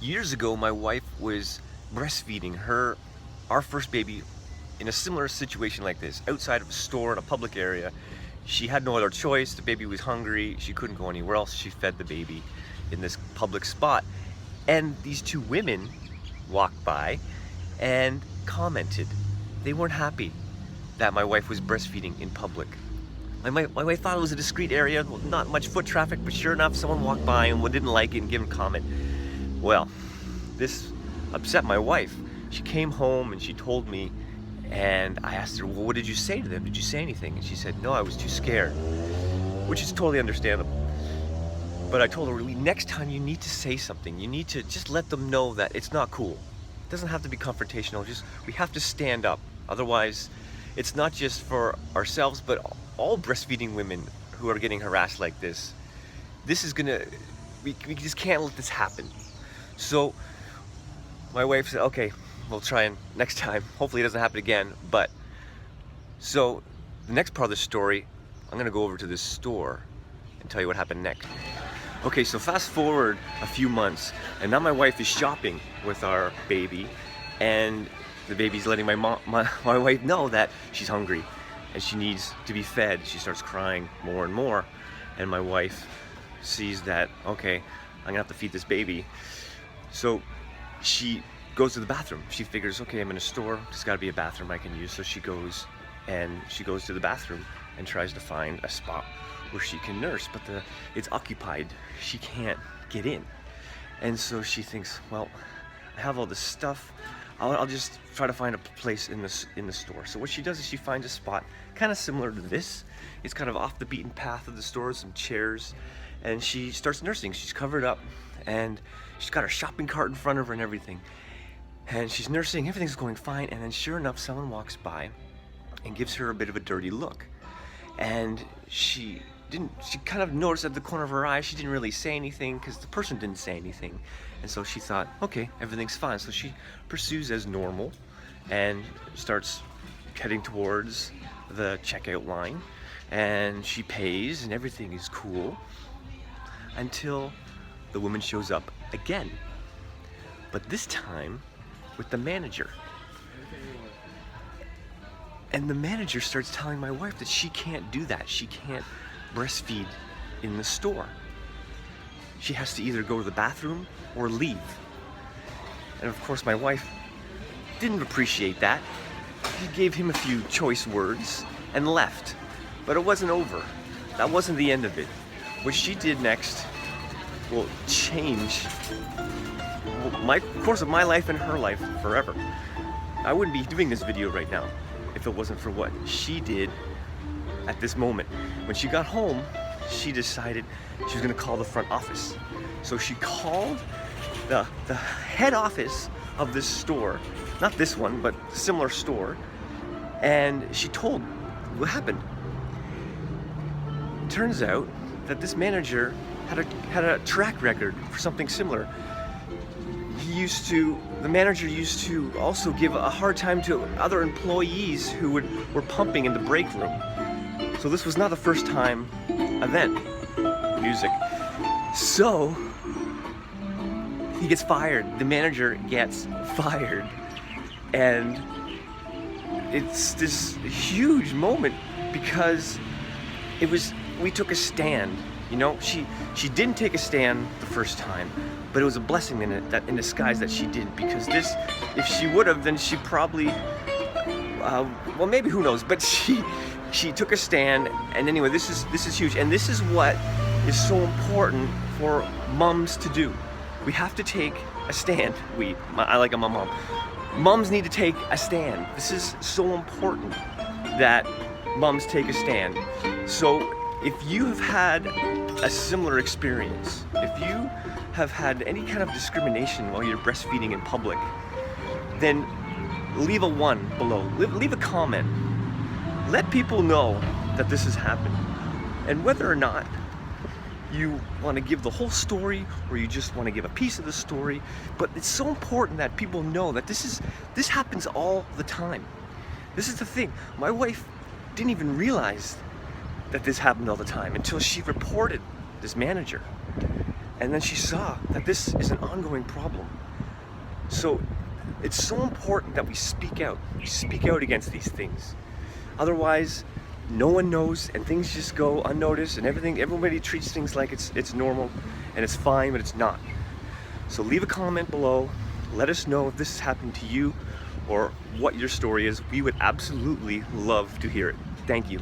Years ago, my wife was breastfeeding our first baby in a similar situation like this, outside of a store in a public area. She had no other choice. The baby was hungry. She couldn't go anywhere else. She fed the baby in this public spot. And these two women walked by and commented. They weren't happy that my wife was breastfeeding in public. My wife thought it was a discreet area, not much foot traffic, but sure enough, someone walked by and didn't like it and gave him a comment. Well, this upset my wife. She came home and she told me, and I asked her, well, what did you say to them? Did you say anything? And she said, no, I was too scared, which is totally understandable. But I told her, next time you need to say something. You need to just let them know that it's not cool. It doesn't have to be confrontational, we have to stand up. Otherwise, it's not just for ourselves, but all breastfeeding women who are getting harassed like this. We just can't let this happen. So my wife said, okay, we'll try and next time, hopefully it doesn't happen again. But so the next part of the story, I'm gonna go over to this store and tell you what happened next. Okay, so fast forward a few months, and now my wife is shopping with our baby, and the baby's letting my wife know that she's hungry and she needs to be fed. She starts crying more and more, and my wife sees that, okay, I'm gonna have to feed this baby. So she goes to the bathroom. She figures, okay, I'm in a store, there's gotta be a bathroom I can use. So she goes to the bathroom and tries to find a spot where she can nurse, but it's occupied. She can't get in. And so she thinks, well, I have all this stuff, I'll just try to find a place in the store. So what she does is she finds a spot kind of similar to this. It's kind of off the beaten path of the store, some chairs, and she starts nursing. She's covered up and she's got her shopping cart in front of her and everything. And she's nursing, everything's going fine, and then sure enough, someone walks by and gives her a bit of a dirty look. And she kind of noticed at the corner of her eye, she didn't really say anything because the person didn't say anything. And so she thought, okay, everything's fine. So she pursues as normal and starts heading towards the checkout line, and she pays and everything is cool until the woman shows up again, but this time with the manager. And the manager starts telling my wife that she can't do that. She can't breastfeed in the store. She has to either go to the bathroom or leave. And of course my wife didn't appreciate that. She gave him a few choice words and left. But it wasn't over. That wasn't the end of it. What she did next will change my course of my life and her life forever. I wouldn't be doing this video right now if it wasn't for what she did at this moment. When she got home, she decided she was gonna call the front office. So she called the head office of this store, not this one, but a similar store, and she told what happened. It turns out that this manager had a track record for something similar. The manager used to also give a hard time to other employees who were pumping in the break room. So this was not the first time event. Music. So he gets fired. The manager gets fired. And it's this huge moment because we took a stand. You know, she didn't take a stand the first time, but it was a blessing in disguise that she didn't, because if she would have, then she probably, well, maybe, who knows, but she took a stand. And anyway, this is huge, and this is what is so important for moms to do. We have to take a stand. I'm a mom. Moms need to take a stand. This is so important that moms take a stand. So if you have had a similar experience, if you have had any kind of discrimination while you're breastfeeding in public, then leave a 1 below. Leave a comment. Let people know that this has happened. And whether or not you want to give the whole story or you just want to give a piece of the story, but it's so important that people know that this happens all the time. This is the thing. My wife didn't even realize that this happened all the time until she reported this manager. And then she saw that this is an ongoing problem. So it's so important that we speak out. We speak out against these things. Otherwise, no one knows and things just go unnoticed and everybody treats things like it's normal and it's fine, but it's not. So leave a comment below. Let us know if this has happened to you or what your story is. We would absolutely love to hear it. Thank you.